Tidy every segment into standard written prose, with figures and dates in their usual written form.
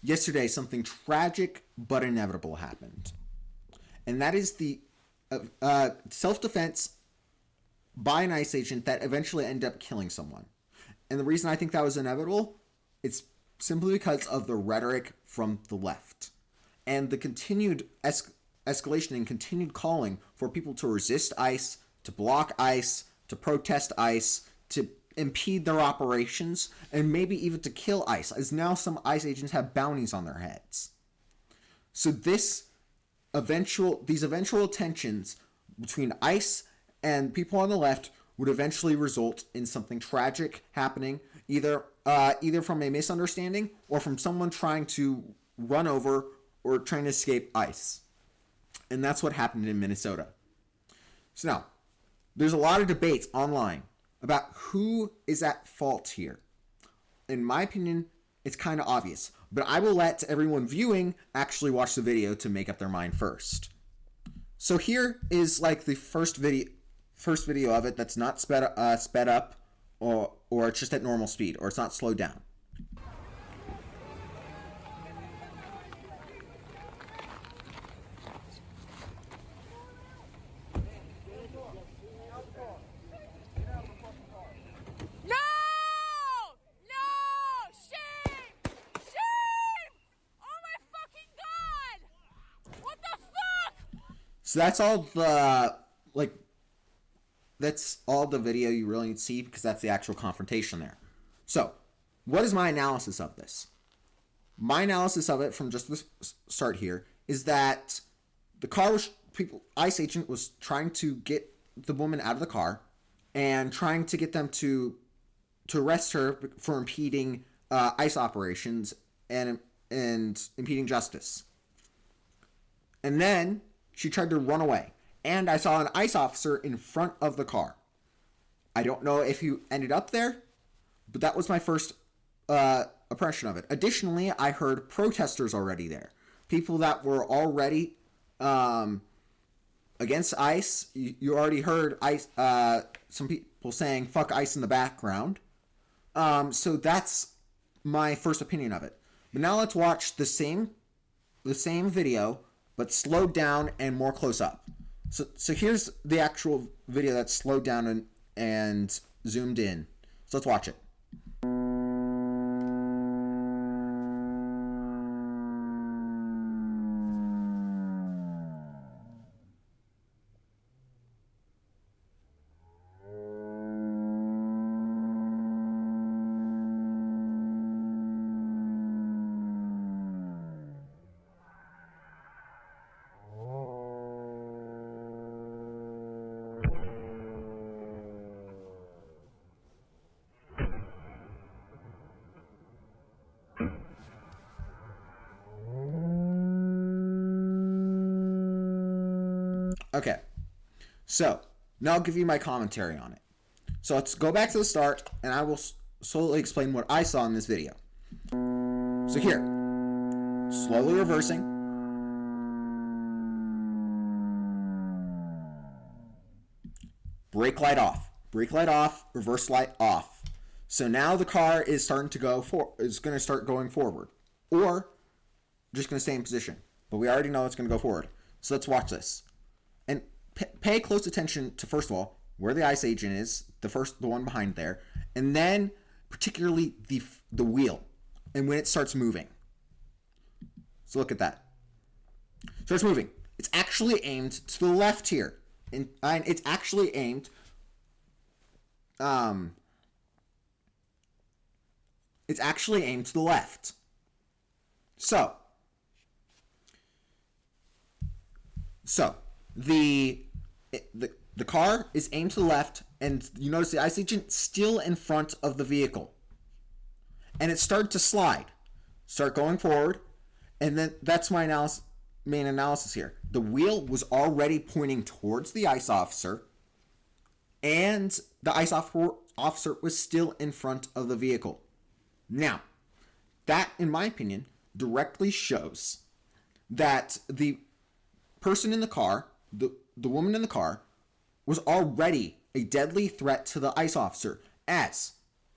yesterday something tragic but inevitable happened. And that is the self-defense by an ICE agent that eventually ended up killing someone. And the reason I think that was inevitable, it's simply because of the rhetoric from the left and the continued escalation and continued calling for people to resist ICE, to block ICE, to protest ICE, to impede their operations, and maybe even to kill ICE, as now some ICE agents have bounties on their heads. So these eventual tensions between ICE and people on the left would eventually result in something tragic happening, either from a misunderstanding or from someone trying to run over or trying to escape ICE. And that's what happened in Minnesota. So now, there's a lot of debates online about who is at fault here. In my opinion, it's kind of obvious, but I will let everyone viewing actually watch the video to make up their mind first. So here is like the first video of it that's not sped up, or it's just at normal speed, or it's not slowed down. So that's all the video you really need to see, because that's the actual confrontation there. So, what is my analysis of this? My analysis of it from just the start here is that ICE agent was trying to get the woman out of the car and trying to get them to arrest her for impeding ICE operations and impeding justice. And then she tried to run away, and I saw an ICE officer in front of the car. I don't know if he ended up there, but that was my first impression of it. Additionally, I heard protesters already there. People that were already against ICE. You already heard ICE, some people saying "fuck ICE" in the background. So that's my first opinion of it. But now let's watch the same video, but slowed down and more close up. So here's the actual video that's slowed down and zoomed in. So let's watch it. Okay, so now I'll give you my commentary on it. So let's go back to the start, and I will slowly explain what I saw in this video. So here, slowly reversing. Brake light off, reverse light off. So now the car is starting to is going to start going forward, or just going to stay in position. But we already know it's going to go forward. So let's watch this. And pay close attention to, first of all, where the ICE agent is, the one behind there, and then particularly the wheel, and when it starts moving. So look at that. Starts moving. It's actually aimed to the left here, and it's actually aimed. It's actually aimed to the left. So the car is aimed to the left, and you notice the ICE agent still in front of the vehicle. And it started to start going forward, and then that's my main analysis here. The wheel was already pointing towards the ICE officer, and the ICE officer was still in front of the vehicle. Now, that, in my opinion, directly shows that the person in the car, the woman in the car, was already a deadly threat to the ICE officer, as,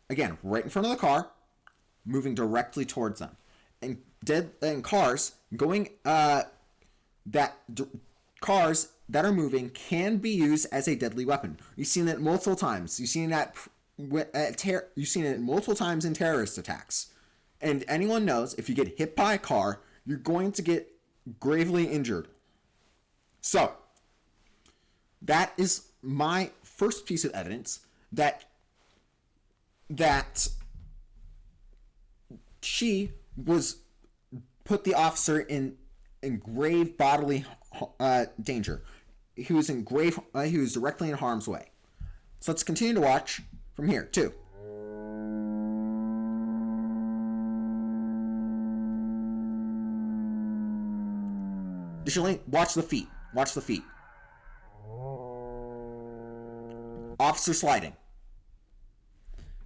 again, right in front of the car, moving directly towards them. and cars going cars that are moving can be used as a deadly weapon. You've seen it multiple times. You've seen you've seen it multiple times in terrorist attacks. And anyone knows if you get hit by a car, you're going to get gravely injured. So, that is my first piece of evidence that she put the officer in grave bodily danger. He was directly in harm's way. So let's continue to watch from here too. Additionally, watch the feet. Watch the feet. Officer sliding.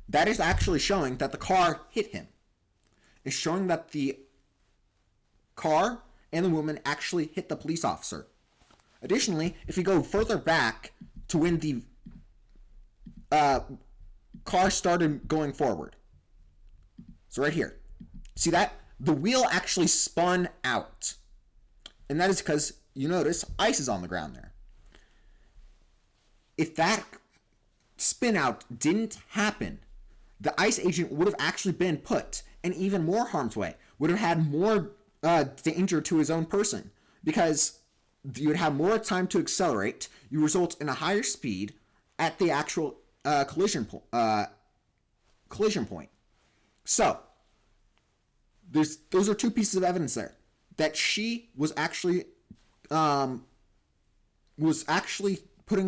That is actually showing that the car hit him. It's showing that the car and the woman actually hit the police officer. Additionally, if you go further back to when the car started going forward. So right here. See that? The wheel actually spun out. And that is because, you notice, ice is on the ground there. If that spin out didn't happen, the ICE agent would have actually been put in even more harm's way, would have had more danger to his own person, because you would have more time to accelerate, you result in a higher speed at the actual collision point. So, those are two pieces of evidence there. That she was actually putting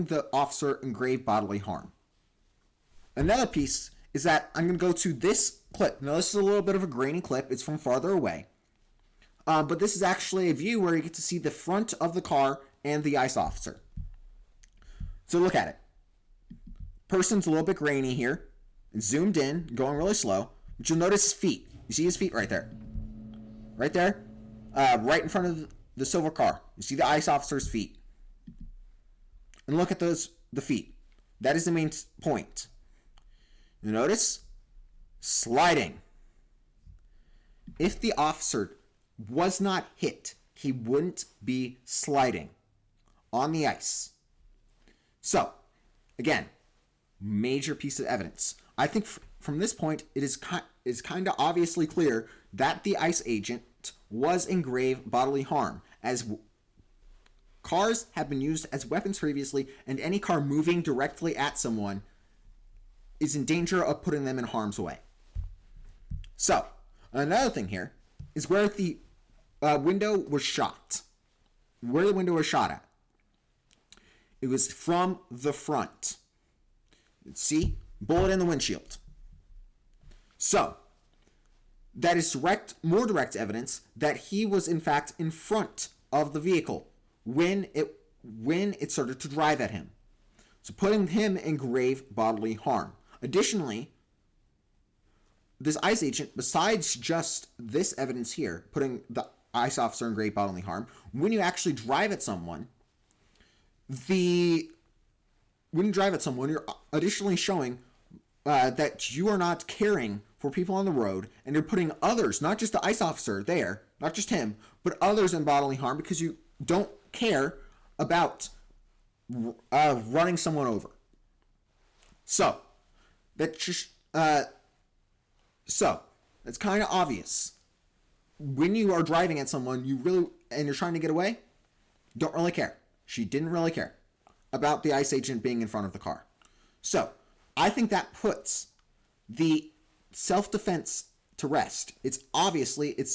the officer in grave bodily harm. Another piece is that I'm going to go to this clip. Now, this is a little bit of a grainy clip. It's from farther away. But this is actually a view where you get to see the front of the car and the ICE officer. So look at it. Person's a little bit grainy here. It's zoomed in, going really slow. But you'll notice his feet. You see his feet right there. Right there. Right in front of the silver car. You see the ICE officer's feet. And look at the feet. That is the main point. You notice? Sliding. If the officer was not hit, he wouldn't be sliding on the ice. So, again, major piece of evidence. I think from this point, it is kind of obviously clear that the ICE agent was in grave bodily harm, as cars have been used as weapons previously, and any car moving directly at someone is in danger of putting them in harm's way. So, another thing here is where the window was shot. Where the window was shot at. It was from the front. See? Bullet in the windshield. So, that is more direct evidence that he was in fact in front of the vehicle when it started to drive at him. So putting him in grave bodily harm. Additionally, this ICE agent, besides just this evidence here, putting the ICE officer in grave bodily harm, when you actually drive at someone, you're additionally showing that you are not caring for people on the road, and you're putting others, not just the ICE officer there, not just him, but others in bodily harm because you don't care about running someone over. So, that's kind of obvious. When you are driving at someone, and you're trying to get away, don't really care. She didn't really care about the ICE agent being in front of the car. So, I think that puts the self-defense to rest. It's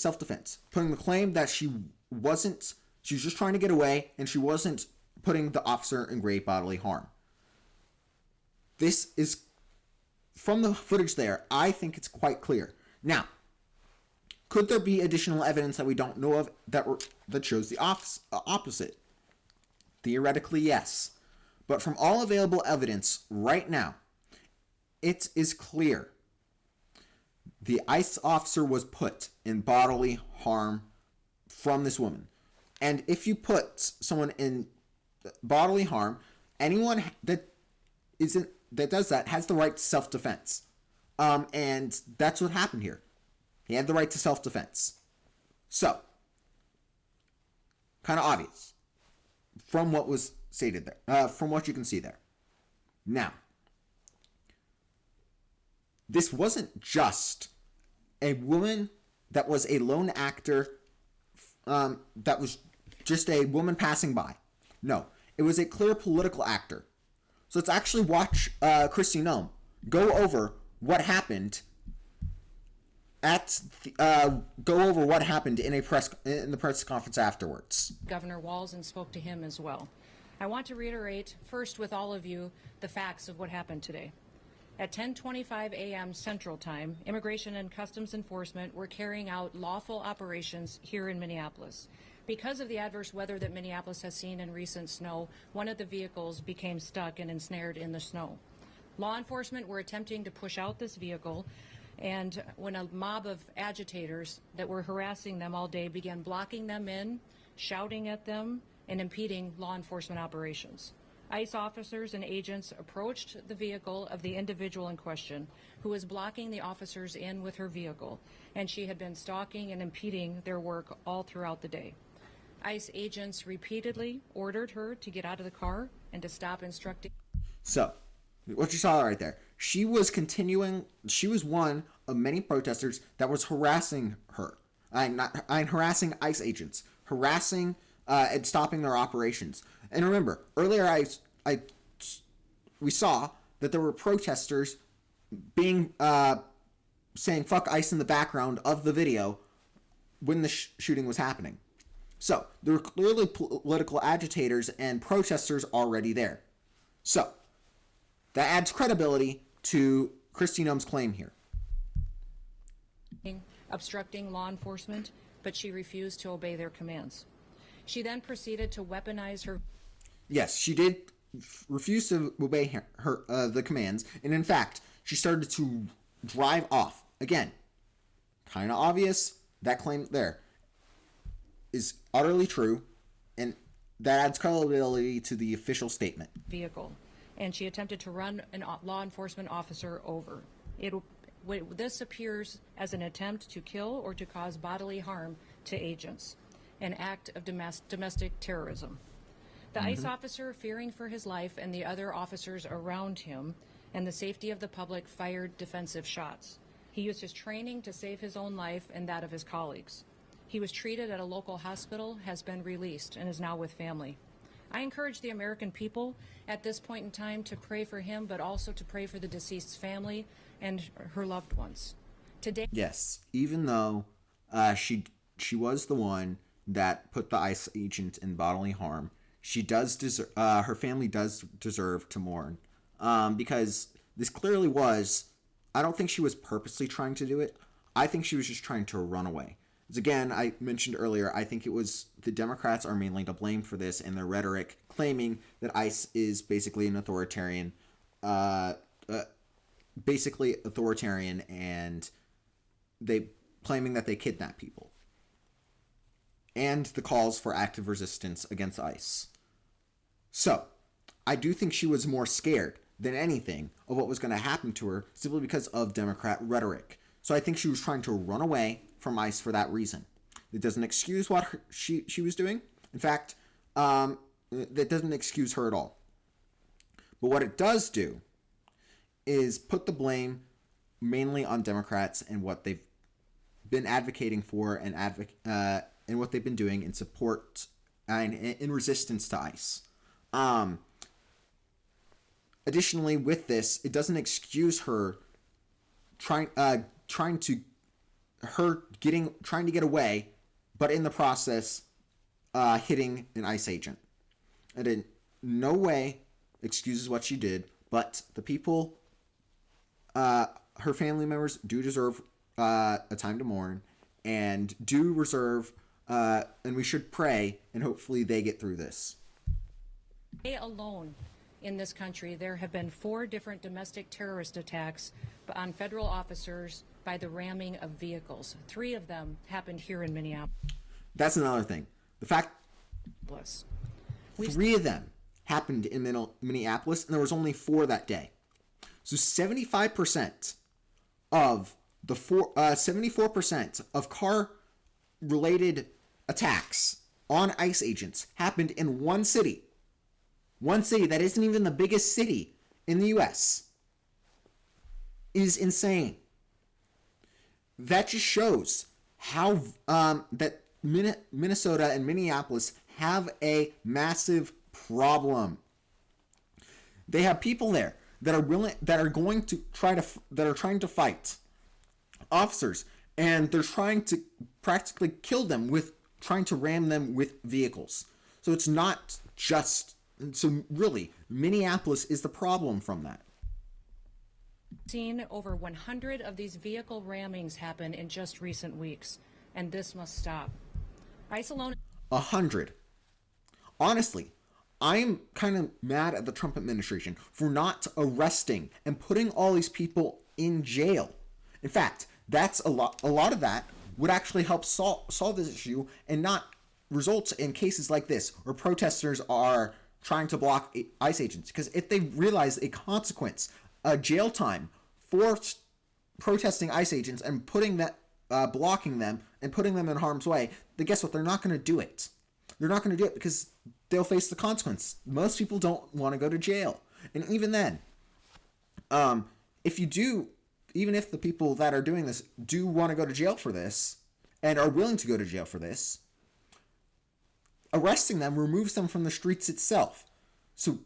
self-defense. Putting the claim that she was just trying to get away, and she wasn't putting the officer in grave bodily harm. This is, from the footage there, I think it's quite clear. Now, could there be additional evidence that we don't know of that shows the opposite? Theoretically, yes. But from all available evidence right now, it is clear the ICE officer was put in bodily harm from this woman. And if you put someone in bodily harm, anyone that does that has the right to self-defense. And that's what happened here. He had the right to self-defense. So, kind of obvious from what was stated there, from what you can see there. Now, this wasn't just a woman that was a lone actor, that was just a woman passing by. No, it was a clear political actor. So let's actually watch Kristi Noem go over what happened in the press conference afterwards. Governor Walz and spoke to him as well. I want to reiterate first with all of you the facts of what happened today. At 10:25 a.m. Central Time, Immigration and Customs Enforcement were carrying out lawful operations here in Minneapolis. Because of the adverse weather that Minneapolis has seen in recent snow, one of the vehicles became stuck and ensnared in the snow. Law enforcement were attempting to push out this vehicle, and when a mob of agitators that were harassing them all day began blocking them in, shouting at them, and impeding law enforcement operations. ICE officers and agents approached the vehicle of the individual in question, who was blocking the officers in with her vehicle, and she had been stalking and impeding their work all throughout the day. ICE agents repeatedly ordered her to get out of the car and to stop instructing. So, what you saw right there, she was one of many protesters that was harassing her, harassing ICE agents, harassing and stopping their operations. And remember, earlier we saw that there were protesters being saying "fuck ICE" in the background of the video when the shooting was happening. So there were clearly political agitators and protesters already there. So that adds credibility to Kristi Noem's claim here. Obstructing law enforcement, but she refused to obey their commands. She then proceeded to weaponize her. Yes, she did refuse to obey the commands, and in fact, she started to drive off. Again, kind of obvious. That claim there is utterly true, and that adds credibility to the official statement. Vehicle, and she attempted to run a law enforcement officer over. This appears as an attempt to kill or to cause bodily harm to agents, an act of domestic terrorism. The ICE officer, fearing for his life and the other officers around him and the safety of the public, fired defensive shots. He used his training to save his own life and that of his colleagues. He was treated at a local hospital, has been released, and is now with family. I encourage the American people at this point in time to pray for him, but also to pray for the deceased's family and her loved ones. Today, yes, even though she was the one that put the ICE agent in bodily harm, she does deserve. Her family does deserve to mourn, because this clearly was. I don't think she was purposely trying to do it. I think she was just trying to run away. As again, I mentioned earlier, I think it was the Democrats are mainly to blame for this and their rhetoric claiming that ICE is basically an authoritarian, and they claiming that they kidnap people. And the calls for active resistance against ICE. So, I do think she was more scared than anything of what was going to happen to her simply because of Democrat rhetoric. So I think she was trying to run away from ICE for that reason. It doesn't excuse what she was doing. In fact, that doesn't excuse her at all. But what it does do is put the blame mainly on Democrats and what they've been advocating for and what they've been doing in support and in resistance to ICE. Additionally, with this, it doesn't excuse her trying to get away, but in the process, hitting an ICE agent. It in no way excuses what she did, but the people, her family members, do deserve a time to mourn, and do reserve, and we should pray, and hopefully they get through this. Alone in this country, there have been 4 different domestic terrorist attacks on federal officers by the ramming of vehicles. 3 of them happened here in Minneapolis. That's another thing. The fact 3 of them happened in Minneapolis, and there was only 4 that day. So 75% of the 74% of car related attacks on ICE agents happened in one city. One city that isn't even the biggest city in the US. Is insane. That just shows how that Minnesota and Minneapolis have a massive problem. They have people there that are trying to fight officers, and they're trying to practically kill them with trying to ram them with vehicles. So it's not just really Minneapolis is the problem from that. Seen over 100 of these vehicle rammings happen in just recent weeks, and this must stop. ICE alone. 100. Honestly, I'm kind of mad at the Trump administration for not arresting and putting all these people in jail. In fact, that's a lot of that would actually help solve this issue and not result in cases like this where protesters are trying to block ICE agents. Because if they realize a consequence, a jail time for protesting ICE agents and putting that, blocking them and putting them in harm's way, then guess what? They're not going to do it. They're not going to do it because they'll face the consequence. Most people don't want to go to jail. And even then, if you do, even if the people that are doing this do want to go to jail for this and are willing to go to jail for this, arresting them removes them from the streets itself. So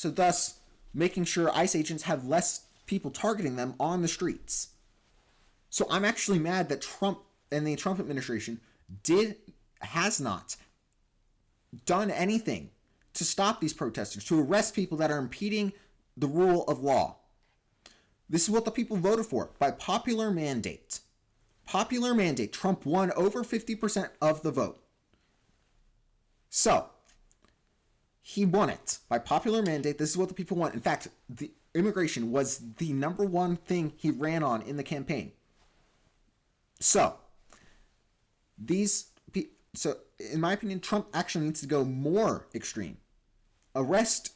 thus making sure ICE agents have less people targeting them on the streets. So I'm actually mad that Trump and the Trump administration has not done anything to stop these protesters, to arrest people that are impeding the rule of law. This is what the people voted for by popular mandate. Popular mandate. Trump won over 50% of the vote. So, he won it by popular mandate. This is what the people want. In fact, the immigration was the number one thing he ran on in the campaign. So, in my opinion, Trump actually needs to go more extreme. Arrest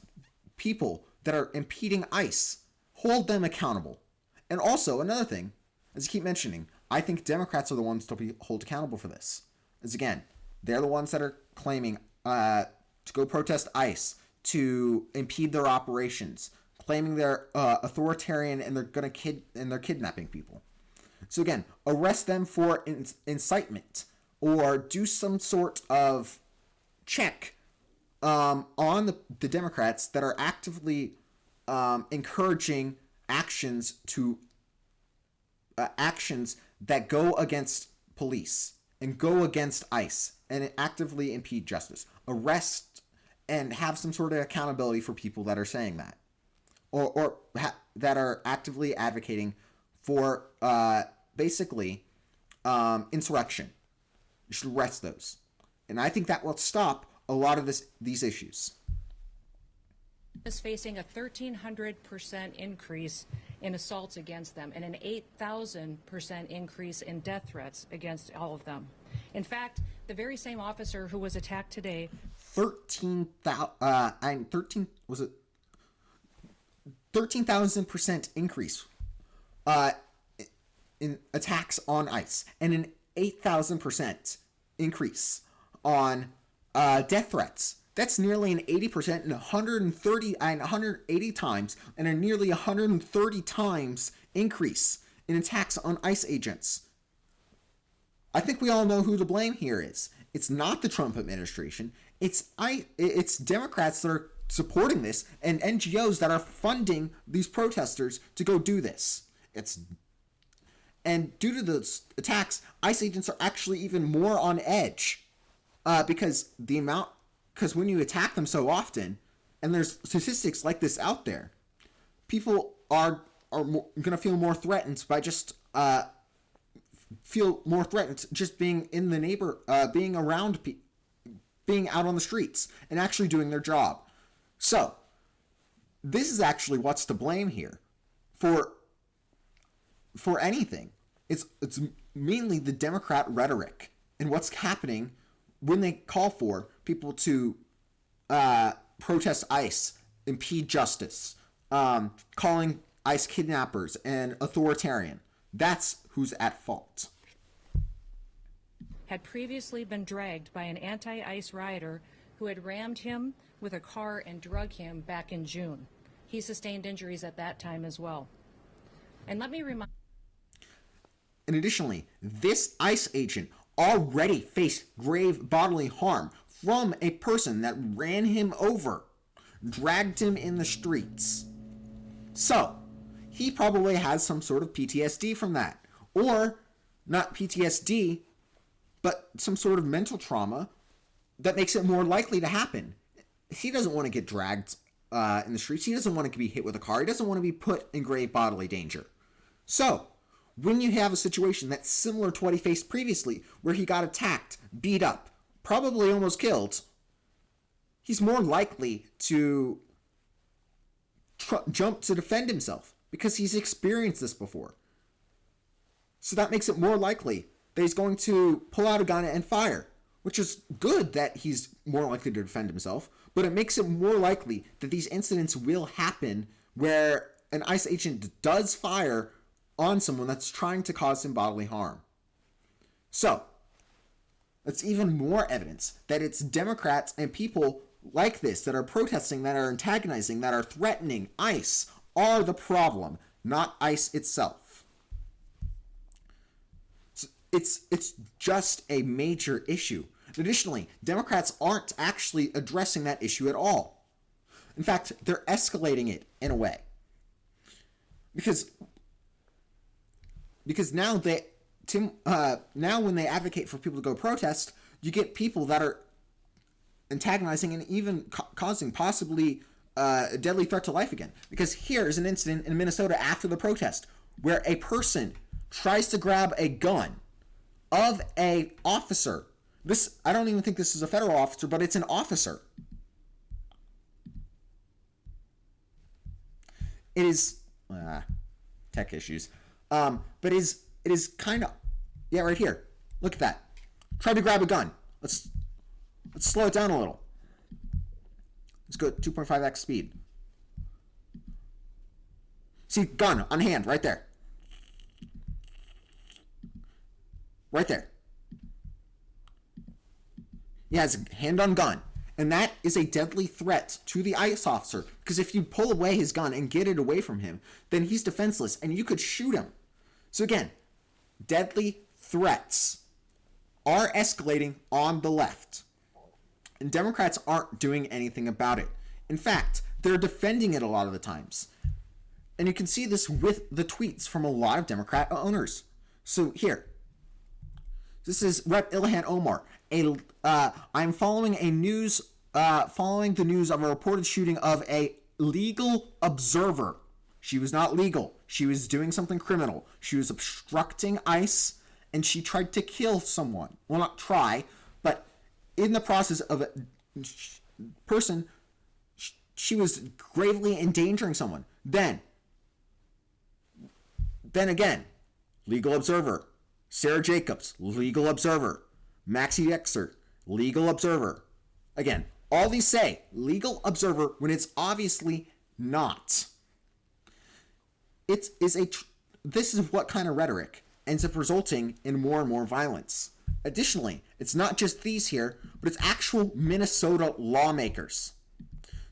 people that are impeding ICE. Hold them accountable. And also, another thing, as I keep mentioning, I think Democrats are the ones to be held accountable for this. As again, they're the ones that are claiming to go protest ICE, to impede their operations, claiming they're authoritarian and they're kidnapping people. So again, arrest them for incitement or do some sort of check on the Democrats that are actively encouraging actions that go against police and go against ICE and actively impede justice. Arrest and have some sort of accountability for people that are saying that, or that are actively advocating for basically insurrection. You should arrest those, and I think that will stop a lot of these issues. Is facing a 1,300% increase in assaults against them and an 8,000% increase in death threats against all of them. In fact, the very same officer who was attacked today. 13,000% increase in attacks on ICE and an 8,000% increase on death threats. That's nearly an 80% and 180 times and a nearly 130 times increase in attacks on ICE agents. I think we all know who to blame here is. It's not the Trump administration. It's Democrats that are supporting this and NGOs that are funding these protesters to go do this. And due to the attacks, ICE agents are actually even more on edge because when you attack them so often, and there's statistics like this out there, people are going to feel more threatened by just being in the being around being out on the streets and actually doing their job. So this is actually what's to blame here for anything. It's mainly the Democrat rhetoric and what's happening when they call for people to protest ICE, impede justice, calling ICE kidnappers and authoritarian. That's who's at fault. had previously been dragged by an anti-ICE rioter who had rammed him with a car and drug him back in June. He sustained injuries at that time as well. And let me remind... And additionally, this ICE agent already faced grave bodily harm from a person that ran him over, dragged him in the streets. So, he probably has some sort of PTSD from that. Or, not PTSD, but some sort of mental trauma that makes it more likely to happen. He doesn't want to get dragged in the streets. He doesn't want to be hit with a car. He doesn't want to be put in grave bodily danger. So, when you have a situation that's similar to what he faced previously, where he got attacked, beat up, probably almost killed, he's more likely to jump to defend himself because he's experienced this before. So that makes it more likely that he's going to pull out a gun and fire, which is good that he's more likely to defend himself, but it makes it more likely that these incidents will happen where an ICE agent does fire on someone that's trying to cause him bodily harm. So, that's even more evidence that it's Democrats and people like this that are protesting, that are antagonizing, that are threatening ICE are the problem, not ICE itself. So it's just a major issue. Additionally, Democrats aren't actually addressing that issue at all. In fact, they're escalating it in a way. Because now now when they advocate for people to go protest, you get people that are antagonizing and even causing possibly a deadly threat to life again. Because here is an incident in Minnesota after the protest where a person tries to grab a gun of a officer. This, I don't even think this is a federal officer, but it's an officer. It is tech issues. But it is kind of, yeah, right here. Look at that. Try to grab a gun. Let's slow it down a little. Let's go at 2.5x speed. See, gun on hand, right there. Right there. He has a hand on gun. And that is a deadly threat to the ICE officer. Because if you pull away his gun and get it away from him, then he's defenseless and you could shoot him. So again, deadly threats are escalating on the left. And Democrats aren't doing anything about it. In fact, they're defending it a lot of the times. And you can see this with the tweets from a lot of Democrat owners. So here, this is Rep. Ilhan Omar. I'm following the news of a reported shooting of a legal observer. She was not legal. She was doing something criminal. She was obstructing ICE, and she tried to kill someone. Well, not try, but in the process of a person, she was gravely endangering someone. Then again, legal observer. Sarah Jacobs, legal observer. Maxie Dexter, legal observer. Again, all these say legal observer when it's obviously not. This is what kind of rhetoric ends up resulting in more and more violence. Additionally, it's not just these here, but it's actual Minnesota lawmakers.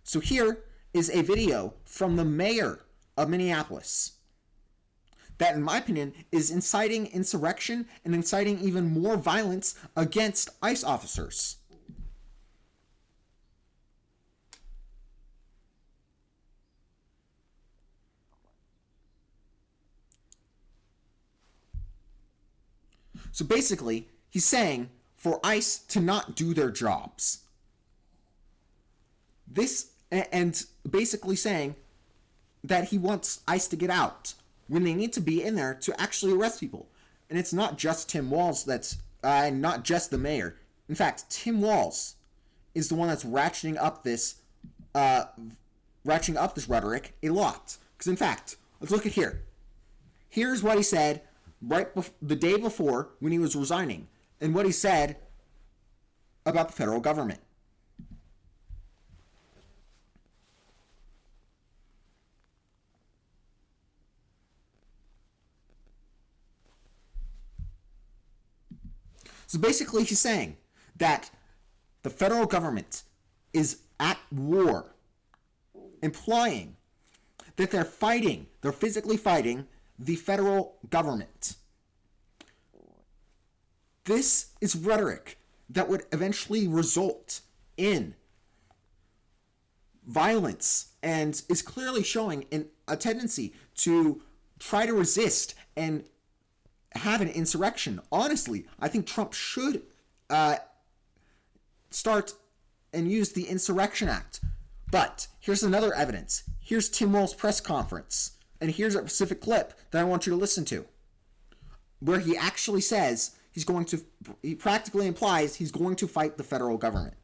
So here is a video from the mayor of Minneapolis that, in my opinion, is inciting insurrection and inciting even more violence against ICE officers. So basically, he's saying for ICE to not do their jobs. And basically saying that he wants ICE to get out when they need to be in there to actually arrest people. And it's not just Tim Walz that's, not just the mayor. In fact, Tim Walz is the one that's ratcheting up this rhetoric a lot. Because in fact, let's look at here. Here's what he said the day before when he was resigning, and what he said about the federal government. So basically, he's saying that the federal government is at war, implying that they're physically fighting the federal government. This is rhetoric that would eventually result in violence and is clearly showing a tendency to try to resist and have an insurrection. Honestly, I think Trump should start and use the Insurrection Act. But here's another evidence. Here's Tim Walz's press conference. And here's a specific clip that I want you to listen to, where he actually says he practically implies he's going to fight the federal government.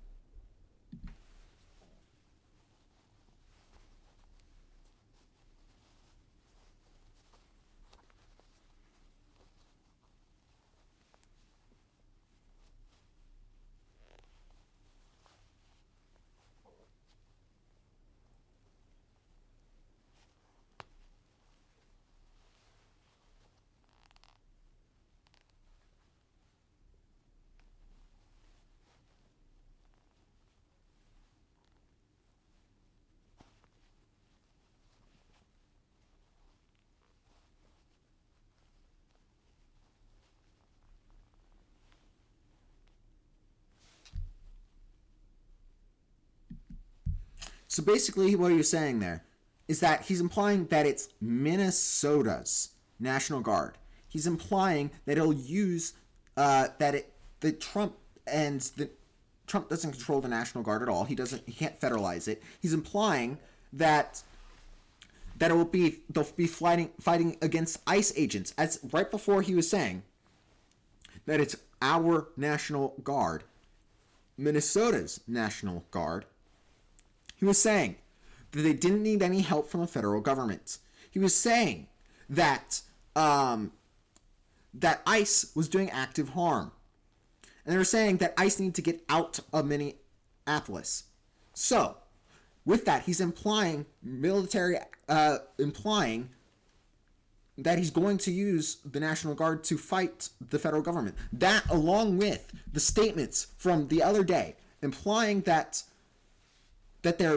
So basically what he was saying there is that he's implying that it's Minnesota's National Guard. He's implying that he'll use Trump doesn't control the National Guard at all. He can't federalize it. He's implying that they'll be fighting against ICE agents. As right before he was saying that it's our National Guard, Minnesota's National Guard. He was saying that they didn't need any help from the federal government. He was saying that that ICE was doing active harm. And they were saying that ICE needed to get out of Minneapolis. So, with that, he's implying implying that he's going to use the National Guard to fight the federal government. That, along with the statements from the other day, implying that they're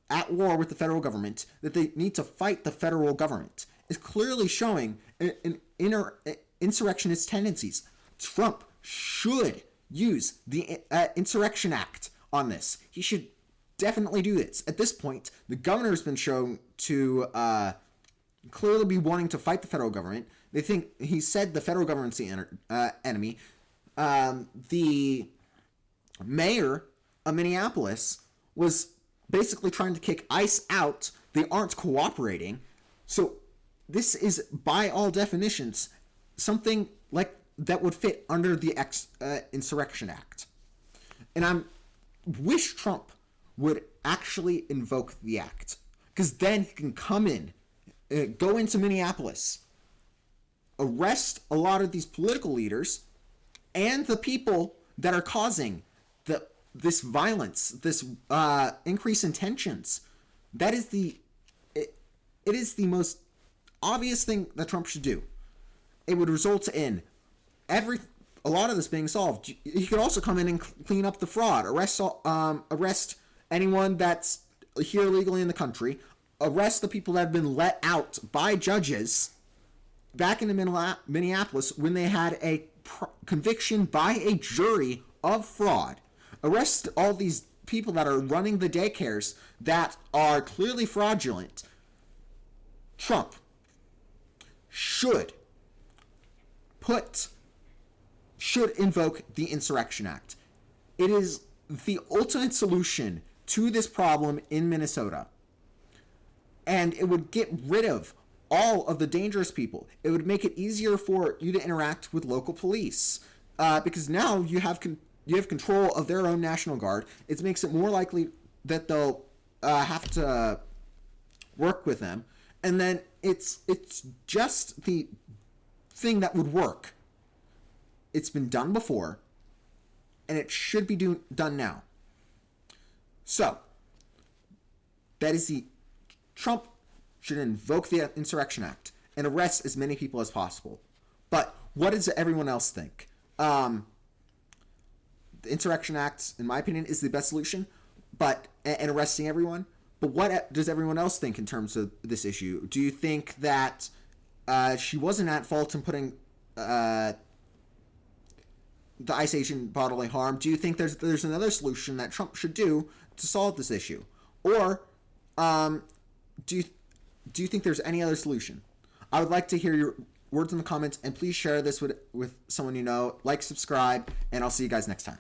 at war with the federal government, that they need to fight the federal government, is clearly showing an insurrectionist tendencies. Trump should use the Insurrection Act on this. He should definitely do this. At this point, the governor's been shown to clearly be wanting to fight the federal government. They think he said the federal government's the enemy. The mayor of Minneapolis was basically trying to kick ICE out. They aren't cooperating. So this is, by all definitions, something like that would fit under the Insurrection Act. And I wish Trump would actually invoke the act, because then he can come in, go into Minneapolis, arrest a lot of these political leaders and the people that are causing this violence, this increase in tensions. That is it is the most obvious thing that Trump should do. It would result in a lot of this being solved. He could also come in and clean up the fraud, arrest anyone that's here legally in the country, arrest the people that have been let out by judges back in Minneapolis when they had a conviction by a jury of fraud. Arrest all these people that are running the daycares that are clearly fraudulent. Trump should invoke the Insurrection Act. It is the ultimate solution to this problem in Minnesota. And it would get rid of all of the dangerous people. It would make it easier for you to interact with local police. Because now you have control of their own National Guard. It makes it more likely that they'll have to work with them. And then it's just the thing that would work. It's been done before, and it should be done now. So, Trump should invoke the Insurrection Act and arrest as many people as possible. But what does everyone else think? The Insurrection Act, in my opinion, is the best solution, but and arresting everyone. But what does everyone else think in terms of this issue? Do you think that she wasn't at fault in putting the ICE agent bodily harm? Do you think there's another solution that Trump should do to solve this issue, or do you think there's any other solution? I would like to hear your words in the comments, and please share this with someone you know. Like, subscribe, and I'll see you guys next time.